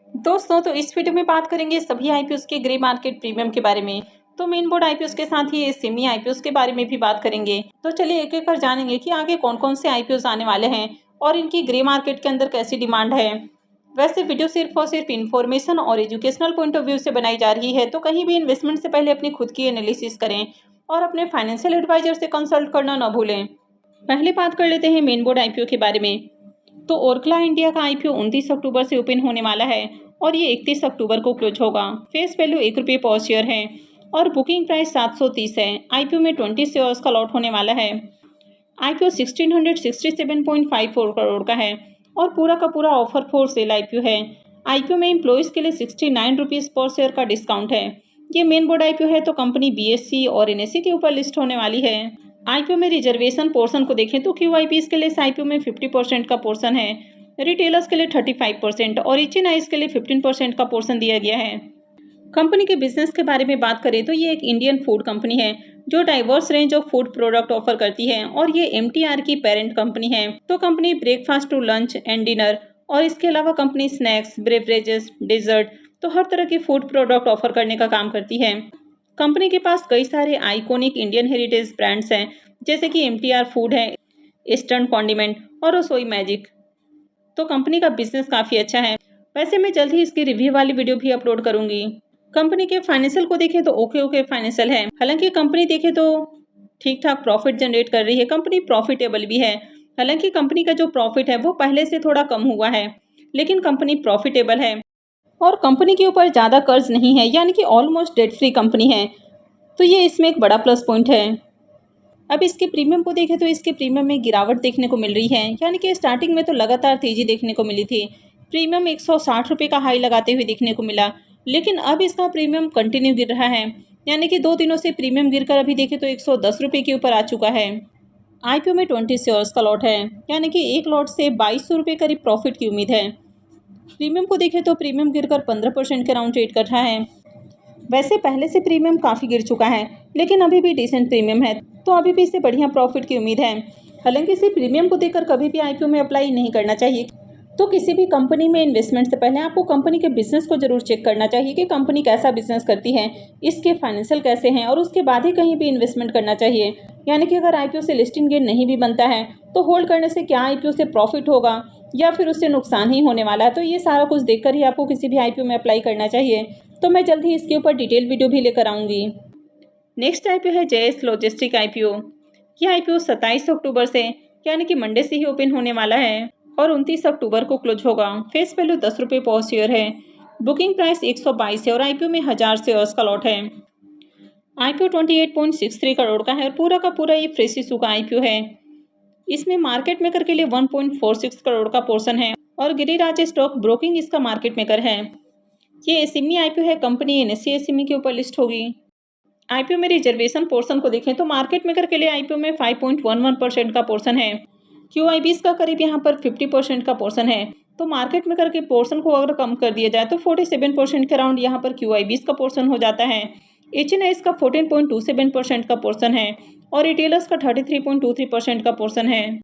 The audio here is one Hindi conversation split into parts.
दोस्तों, तो इस वीडियो में बात करेंगे सभी आईपीओस के ग्रे मार्केट प्रीमियम के बारे में। तो मेन बोर्ड आईपीओस के साथ ही सेमी आईपीओस के बारे में भी बात करेंगे। तो चलिए एक एक कर जानेंगे कि आगे कौन कौन से आईपीओस आने वाले हैं और इनकी ग्रे मार्केट के अंदर कैसी डिमांड है। वैसे वीडियो सिर्फ और सिर्फ इन्फॉर्मेशन और एजुकेशनल पॉइंट ऑफ व्यू से बनाई जा रही है, तो कहीं भी इन्वेस्टमेंट से पहले अपनी खुद की एनालिसिस करें और अपने फाइनेंशियल एडवाइजर से कंसल्ट करना न भूलें। पहले बात कर लेते हैं मेन बोर्ड आईपीओ के बारे में। तो ओरकला इंडिया का आईपीओ 29 अक्टूबर से ओपन होने वाला है और ये 31 अक्टूबर को क्लोज होगा। फेस वैल्यू ₹1 पर शेयर है और बुकिंग प्राइस 730 है। आईपीओ में 20 शेयर्स का लॉट होने वाला है। आईपीओ 1667.54 करोड़ का है और पूरा का पूरा ऑफर फॉर सेल आईपीओ है। आईपीओ में एम्प्लॉइज के लिए ₹69 पर शेयर का डिस्काउंट है। ये मेन बोर्ड आईपीओ है, तो कंपनी बीएससी और एनएससी के ऊपर लिस्ट होने वाली है। आईपीओ में रिजर्वेशन पोर्शन को देखें तो क्यूआईपीएस के लिए आईपीओ में 50% का पोर्शन है, रिटेलर्स के लिए 35% और एचएनआईज के लिए 15% का पोर्शन दिया गया है। कंपनी के बिजनेस के बारे में बात करें तो ये एक इंडियन फूड कंपनी है जो diverse range of food product offer करती है और ये एमटीआर की पेरेंट कंपनी है। तो company breakfast to lunch and dinner और इसके अलावा कंपनी स्नैक्स, ब्रेवरेजेस, डेजर्ट, तो हर तरह की फूड प्रोडक्ट ऑफर करने का काम करती है। कंपनी के पास कई सारे आइकॉनिक इंडियन हेरिटेज ब्रांड्स हैं, जैसे कि एमटीआर फूड है, ईस्टर्न कॉन्डिमेंट और रसोई मैजिक। तो कंपनी का बिजनेस काफ़ी अच्छा है। वैसे मैं जल्द ही इसकी रिव्यू वाली वीडियो भी अपलोड करूंगी। कंपनी के फाइनेंशियल को देखें तो ओके फाइनेंशियल है। हालांकि कंपनी देखें तो ठीक ठाक प्रॉफिट जनरेट कर रही है। कंपनी प्रॉफिटेबल भी है। हालांकि कंपनी का जो प्रॉफिट है वो पहले से थोड़ा कम हुआ है, लेकिन कंपनी प्रॉफिटेबल है और कंपनी के ऊपर ज़्यादा कर्ज नहीं है, यानी कि ऑलमोस्ट डेट फ्री कंपनी है। तो ये इसमें एक बड़ा प्लस पॉइंट है। अब इसके प्रीमियम को देखें तो इसके प्रीमियम में गिरावट देखने को मिल रही है, यानी कि स्टार्टिंग में तो लगातार तेजी देखने को मिली थी। प्रीमियम ₹160 का हाई लगाते हुए देखने को मिला, लेकिन अब इसका प्रीमियम कंटिन्यू गिर रहा है, यानी कि 2 दिनों से प्रीमियम गिरकर अभी देखें तो ₹110 के ऊपर आ चुका है। आईपीओ में 20 शेयर्स का लॉट है, यानी कि एक लॉट से ₹2200 करीब प्रॉफिट की उम्मीद है। प्रीमियम को देखें तो प्रीमियम गिरकर 15% के राउंड ट्रेड कर रहा है। वैसे पहले से प्रीमियम काफ़ी गिर चुका है, लेकिन अभी भी डिसेंट प्रीमियम है, तो अभी भी इससे बढ़िया प्रॉफिट की उम्मीद है। हालांकि इसे प्रीमियम को देखकर कभी भी आईपीओ में अप्लाई नहीं करना चाहिए। तो किसी भी कंपनी में इन्वेस्टमेंट से पहले आपको कंपनी के बिजनेस को जरूर चेक करना चाहिए कि कंपनी कैसा बिजनेस करती है, इसके फाइनेंशियल कैसे हैं, और उसके बाद ही कहीं भी इन्वेस्टमेंट करना चाहिए। यानी कि अगर आईपीओ से लिस्टिंग गेन नहीं भी बनता है तो होल्ड करने से क्या आईपीओ से प्रॉफिट होगा या फिर उससे नुकसान ही होने वाला है, तो ये सारा कुछ देखकर ही आपको किसी भी आईपीओ में अप्लाई करना चाहिए। तो मैं जल्द ही इसके ऊपर डिटेल वीडियो भी लेकर आऊँगी। नेक्स्ट आईपीओ है जेएस लॉजिस्टिक आईपीओ। यह आईपीओ 27 अक्टूबर से, यानी कि मंडे से ही ओपन होने वाला है और 29 अक्टूबर को क्लोज होगा। फेस वैल्यू ₹10 पर शेयर है। बुकिंग प्राइस 122 है और आईपीओ में 1000 शेयर्स का लॉट है। आईपीओ 28.63 करोड़ का है और पूरा का पूरा ये फ्रेश इशू का आईपीओ है। इसमें मार्केट मेकर के लिए 1.46 करोड़ का पोर्शन है और गिरिराज स्टॉक ब्रोकिंग इसका मार्केट मेकर है। ये एसएमई आईपीओ है, कंपनी एनएससी एसएमई के ऊपर लिस्ट होगी। आईपीओ में रिजर्वेशन पोर्शन को देखें तो मार्केट मेकर के लिए आईपीओ में 5.11% का पोर्शन है। क्यूआईबीएस का करीब यहाँ पर 50% का पोर्शन है। तो मार्केट मेकर के पोर्शन को अगर कम कर दिया जाए तो 47% के अराउंड यहाँ पर क्यूआईबीएस का पोर्शन हो जाता है। एचएनआईएस का 14.27% का पोर्शन है और रिटेलर्स का 33.23% का पोर्शन है।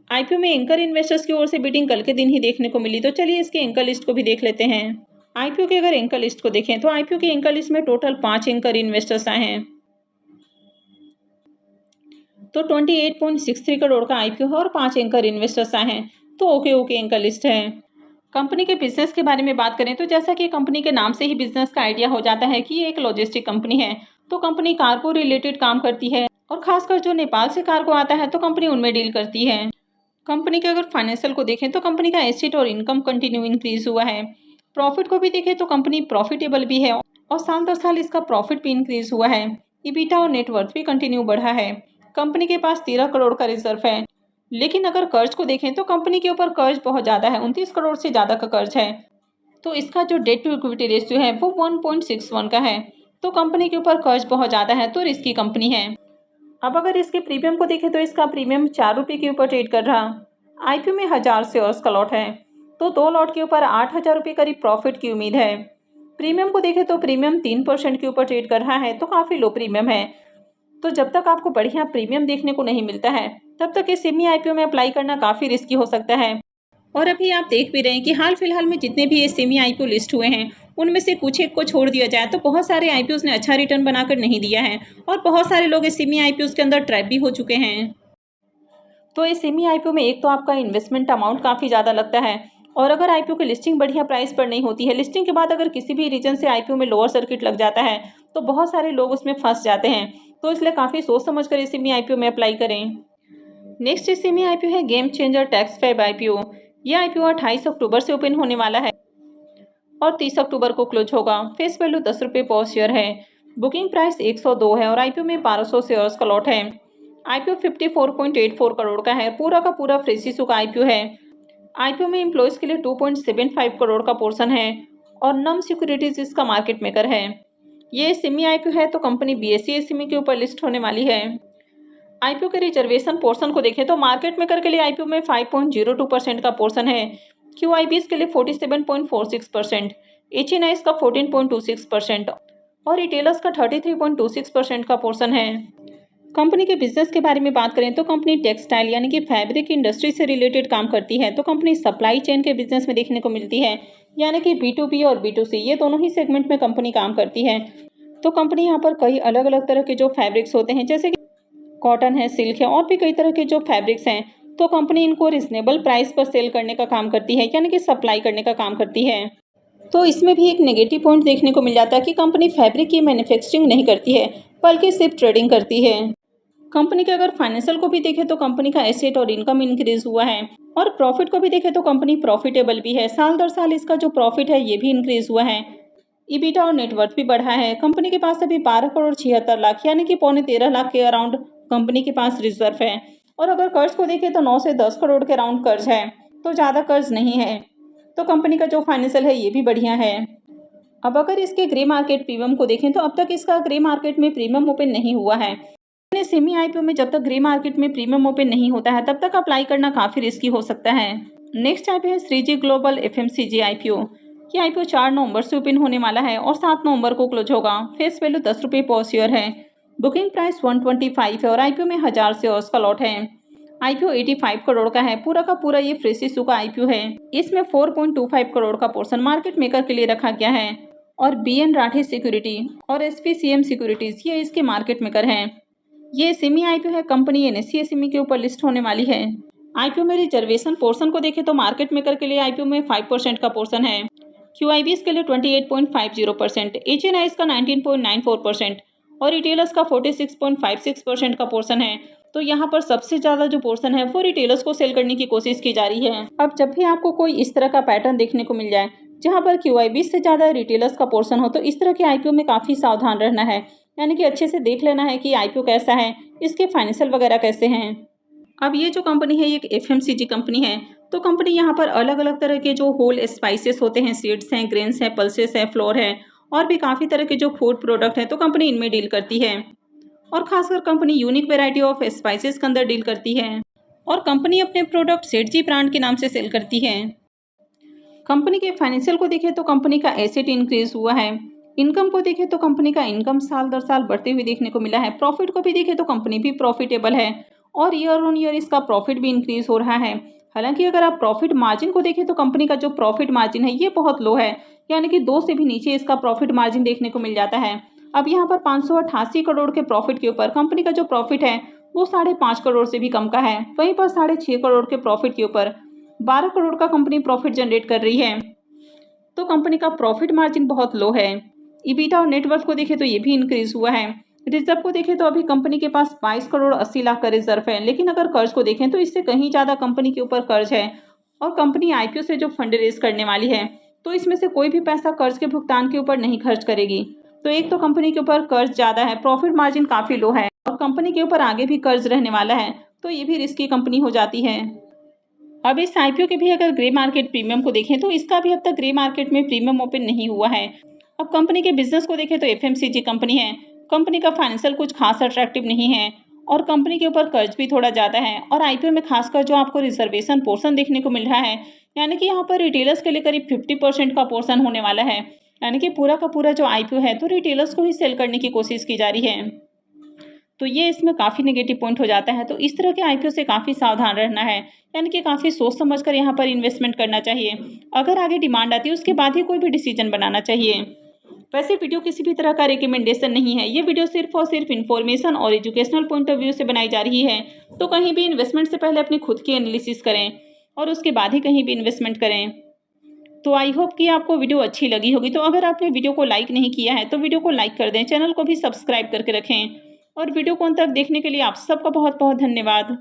आईपीओ में एंकर इन्वेस्टर्स की ओर से बिडिंग कल के दिन ही देखने को मिली, तो चलिए इसके एंकर लिस्ट को भी देख लेते हैं। आईपीओ के अगर एंकर लिस्ट को देखें तो आईपीओ के एंकर लिस्ट में टोटल 5 एंकर इन्वेस्टर्स आए हैं। तो 28.63 करोड़ का आईपीओ है और 5 एंकर इन्वेस्टर्स आए हैं। तो ओके एंकर लिस्ट है। कंपनी के बिजनेस के बारे में बात करें तो जैसा कि कंपनी के नाम से ही बिजनेस का आइडिया हो जाता है कि ये एक लॉजिस्टिक कंपनी है। तो कंपनी कार्गो रिलेटेड काम करती है और खासकर जो नेपाल से कार्गो आता है तो कंपनी उनमें डील करती है। कंपनी के अगर फाइनेंशियल को देखें तो कंपनी का एसेट और इनकम कंटिन्यू इंक्रीज हुआ है। प्रॉफिट को भी देखें तो कंपनी प्रॉफिटेबल भी है और साल दर साल इसका प्रॉफिट भी इंक्रीज हुआ है। ईबिटा और नेटवर्थ भी कंटिन्यू बढ़ा है। कंपनी के पास 13 करोड़ का रिजर्व है, लेकिन अगर कर्ज को देखें तो कंपनी के ऊपर कर्ज बहुत ज़्यादा है, 29 करोड़ से ज़्यादा का कर्ज है। तो इसका जो डेट टू इक्विटी रेशियो है वो 1.61 का है। तो कंपनी के ऊपर कर्ज बहुत ज़्यादा है, तो रिस्की कंपनी है। अब अगर इसके प्रीमियम को देखें तो इसका प्रीमियम ₹4 के ऊपर ट्रेड कर रहा। आईपीओ में 1000 शेयर्स का लॉट है, तो 2 लॉट के ऊपर ₹8000 करीब प्रॉफिट की उम्मीद है। प्रीमियम को देखें तो प्रीमियम 3% के ऊपर ट्रेड कर रहा है, तो काफ़ी लो प्रीमियम है। तो जब तक आपको बढ़िया प्रीमियम देखने को नहीं मिलता है तब तक इस सेमी आईपीओ में अप्लाई करना काफ़ी रिस्की हो सकता है। और अभी आप देख भी रहे हैं कि हाल फिलहाल में जितने भी ये सेमी आईपीओ लिस्ट हुए हैं, उनमें से कुछ एक को छोड़ दिया जाए तो बहुत सारे आईपीओज ने अच्छा रिटर्न बनाकर नहीं दिया है और बहुत सारे लोग इस सेमी आईपीओज के अंदर ट्रैप भी हो चुके हैं। तो इस सेमी आईपीओ में एक तो आपका इन्वेस्टमेंट अमाउंट काफ़ी ज़्यादा लगता है और अगर आईपीओ की लिस्टिंग बढ़िया प्राइस पर नहीं होती है, लिस्टिंग के बाद अगर किसी भी रीजन से आईपीओ में लोअर सर्किट लग जाता है तो बहुत सारे लोग उसमें फंस जाते हैं। तो इसलिए काफ़ी सोच समझ कर इस सेमी आईपीओ में अप्लाई करें। नेक्स्ट इस सेमी आईपीओ है game changer Texfab IPO. ये आईपीओ 28 अक्टूबर से ओपन होने वाला है और 30 अक्टूबर को क्लोज होगा। फेस वैल्यू 10 रुपये पर शेयर है। बुकिंग प्राइस 102 है और आईपीओ में 1200 शेयर्स का लॉट है। आईपीओ 54.84 करोड़ का है, पूरा का पूरा फ्रेश इशू का आईपीओ है। आईपीओ में एम्प्लॉयज़ के लिए 2.75 करोड़ का पोर्शन है और नम सिक्योरिटीज इसका मार्केट मेकर है। ये सेमी आईपीओ है तो कंपनी बीएसई एसएमई के ऊपर लिस्ट होने वाली है। आईपीओ के रिजर्वेशन पोर्शन को देखें तो मार्केट मेकर के लिए आईपीओ में 5.02% का पोर्शन है, क्यूआईबीज के लिए 47.46%, एचएनआईज का 14.26% और रिटेलर्स का 33.26% का पोर्शन है। कंपनी के बिजनेस के बारे में बात करें तो कंपनी टेक्सटाइल यानी कि फैब्रिक इंडस्ट्री से रिलेटेड काम करती है। तो कंपनी सप्लाई चेन के बिजनेस में देखने को मिलती है, यानी कि B2B और B2C ये दोनों ही सेगमेंट में कंपनी काम करती है। तो कंपनी यहाँ पर कई अलग अलग तरह के जो फैब्रिक्स होते हैं जैसे कि कॉटन है, सिल्क है और भी कई तरह के जो फैब्रिक्स हैं, तो कंपनी इनको रिजनेबल प्राइस पर सेल करने का काम करती है, यानी कि सप्लाई करने का काम करती है। तो इसमें भी एक नेगेटिव पॉइंट देखने को मिल जाता है कि कंपनी फैब्रिक की मैन्युफैक्चरिंग नहीं करती है बल्कि सिर्फ ट्रेडिंग करती है। कंपनी के अगर फाइनेंशियल को भी देखें तो कंपनी का एसेट और इनकम इंक्रीज हुआ है और प्रॉफिट को भी देखें तो कंपनी प्रॉफिटेबल भी है। साल दर साल इसका जो प्रॉफिट है ये भी इंक्रीज हुआ है। ईबिटा और नेटवर्थ भी बढ़ा है। कंपनी के पास अभी 12 करोड़ 76 लाख यानी कि पौने 13 लाख के अराउंड कंपनी के पास रिजर्व है। और अगर कर्ज को देखें तो 9 से 10 करोड़ के अराउंड कर्ज है, तो ज़्यादा कर्ज नहीं है। तो कंपनी का जो फाइनेंशियल है ये भी बढ़िया है। अब अगर इसके ग्रे मार्केट प्रीमियम को देखें तो अब तक इसका ग्रे मार्केट में प्रीमियम ओपन नहीं हुआ है। सेमी आईपीओ में जब तक ग्रे मार्केट में प्रीमियम ओपन नहीं होता है तब तक अप्लाई करना काफ़ी रिस्की हो सकता है। नेक्स्ट आईपीओ है श्रीजी ग्लोबल एफएमसीजी आईपीओ। ये आईपीओ 4 नवंबर से ओपन होने वाला है और 7 नवंबर को क्लोज होगा। फेस वैल्यू 10 रुपये पर शेयर है। बुकिंग प्राइस 125 है और आईपीओ में 1000 शेयर्स का लॉट है। आईपीओ 85 करोड़ का है, पूरा का पूरा ये फ्रेश इशू का आईपीओ है। इसमें 4.25 करोड़ का पोर्शन मार्केट मेकर के लिए रखा गया है और बीएन राठे सिक्योरिटी और एसपीसीएम सिक्योरिटीज ये इसके मार्केट मेकर हैं। ये सेमी आईपीओ है, कंपनी एनएससी एसएमई के ऊपर लिस्ट होने वाली है। आईपीओ में रिजर्वेशन पोर्शन को देखें तो मार्केट मेकर के लिए आईपीओ में 5% का पोर्शन है, क्यूआईबीज के लिए 28.50%, एचएनआईज का 19.94% और रिटेलर्स का 46.56% का पोर्शन है। तो यहाँ पर सबसे ज़्यादा जो पोर्शन है वो रिटेलर्स को सेल करने की कोशिश की जा रही है। अब जब भी आपको कोई इस तरह का पैटर्न देखने को मिल जाए जहाँ पर क्यूआईबीज से ज़्यादा रिटेलर्स का पोर्शन हो तो इस तरह के आईपीओ में काफ़ी सावधान रहना है, यानी कि अच्छे से देख लेना है कि आईपीओ कैसा है, इसके फाइनेंशियल वगैरह कैसे हैं। अब ये जो कंपनी है ये एक एफएमसीजी कंपनी है। तो कंपनी यहाँ पर अलग अलग तरह के जो होल स्पाइसेस होते हैं, सीड्स हैं, ग्रेन्स हैं, पल्सेस हैं, फ्लोर है और भी काफ़ी तरह के जो फूड प्रोडक्ट हैं तो कंपनी इनमें डील करती है। और खासकर company unique variety of spices के अंदर डील करती है और कंपनी अपने प्रोडक्ट सेठजी ब्रांड के नाम से सेल करती है। कंपनी के फाइनेंशियल को देखें तो कंपनी का एसेट इंक्रीज हुआ है। इनकम को देखें तो कंपनी का इनकम साल दर साल बढ़ते हुए देखने को मिला है। प्रॉफिट को भी देखें तो कंपनी भी प्रॉफिटेबल है और ईयर ऑन ईयर इसका प्रॉफिट भी इंक्रीज हो रहा है। हालांकि अगर आप प्रॉफिट मार्जिन को देखें तो कंपनी का जो प्रॉफिट मार्जिन है ये बहुत लो है, यानी कि 2 से भी नीचे इसका प्रॉफिट मार्जिन देखने को मिल जाता है। अब यहाँ पर 588 करोड़ के प्रॉफिट के ऊपर कंपनी का जो प्रॉफिट है वो 5.5 करोड़ से भी कम का है। वहीं पर 6.5 करोड़ के प्रॉफिट के ऊपर 12 करोड़ का कंपनी प्रॉफिट जनरेट कर रही है। तो कंपनी का प्रॉफिट मार्जिन बहुत लो है। ईबिटा और नेटवर्थ को देखें तो ये भी इंक्रीज हुआ है। रिजर्व को देखें तो अभी कंपनी के पास 22 करोड़ 80 लाख का रिजर्व है, लेकिन अगर कर्ज को देखें तो इससे कहीं ज़्यादा कंपनी के ऊपर कर्ज है और कंपनी आईपीओ से जो फंड रेज करने वाली है तो इसमें से कोई भी पैसा कर्ज के भुगतान के ऊपर नहीं खर्च करेगी। तो एक तो कंपनी के ऊपर कर्ज ज़्यादा है, प्रॉफिट मार्जिन काफ़ी लो है और कंपनी के ऊपर आगे भी कर्ज रहने वाला है, तो ये भी रिस्की कंपनी हो जाती है। अब इस आईपीओ के भी अगर ग्रे मार्केट प्रीमियम को देखें तो इसका भी अब तक ग्रे मार्केट में प्रीमियम ओपन नहीं हुआ है। अब कंपनी के बिजनेस को देखें तो एफएमसीजी कंपनी है। कंपनी का फाइनेंशियल कुछ खास अट्रैक्टिव नहीं है और कंपनी के ऊपर कर्ज भी थोड़ा ज़्यादा है और आईपीओ में खासकर जो आपको रिजर्वेशन पोर्शन देखने को मिल रहा है, यानी कि यहाँ पर रिटेलर्स के लिए करीब 50% का पोर्शन होने वाला है, यानी कि पूरा का पूरा जो आईपीओ है तो रिटेलर्स को ही सेल करने की कोशिश की जा रही है। तो ये इसमें काफ़ी नेगेटिव पॉइंट हो जाता है। तो इस तरह के आईपीओ से काफ़ी सावधान रहना है, यानी कि काफ़ी सोच समझ कर यहाँ पर इन्वेस्टमेंट करना चाहिए। अगर आगे डिमांड आती है उसके बाद ही कोई भी डिसीजन बनाना चाहिए। वैसे वीडियो किसी भी तरह का रिकमेंडेशन नहीं है, ये वीडियो सिर्फ और सिर्फ इन्फॉर्मेशन और एजुकेशनल पॉइंट ऑफ व्यू से बनाई जा रही है। तो कहीं भी इन्वेस्टमेंट से पहले अपनी खुद की एनालिसिस करें और उसके बाद ही कहीं भी इन्वेस्टमेंट करें। तो आई होप कि आपको वीडियो अच्छी लगी होगी। तो अगर आपने वीडियो को लाइक नहीं किया है तो वीडियो को लाइक कर दें, चैनल को भी सब्सक्राइब करके रखें और वीडियो को अंत तक देखने के लिए आप सबका बहुत बहुत धन्यवाद।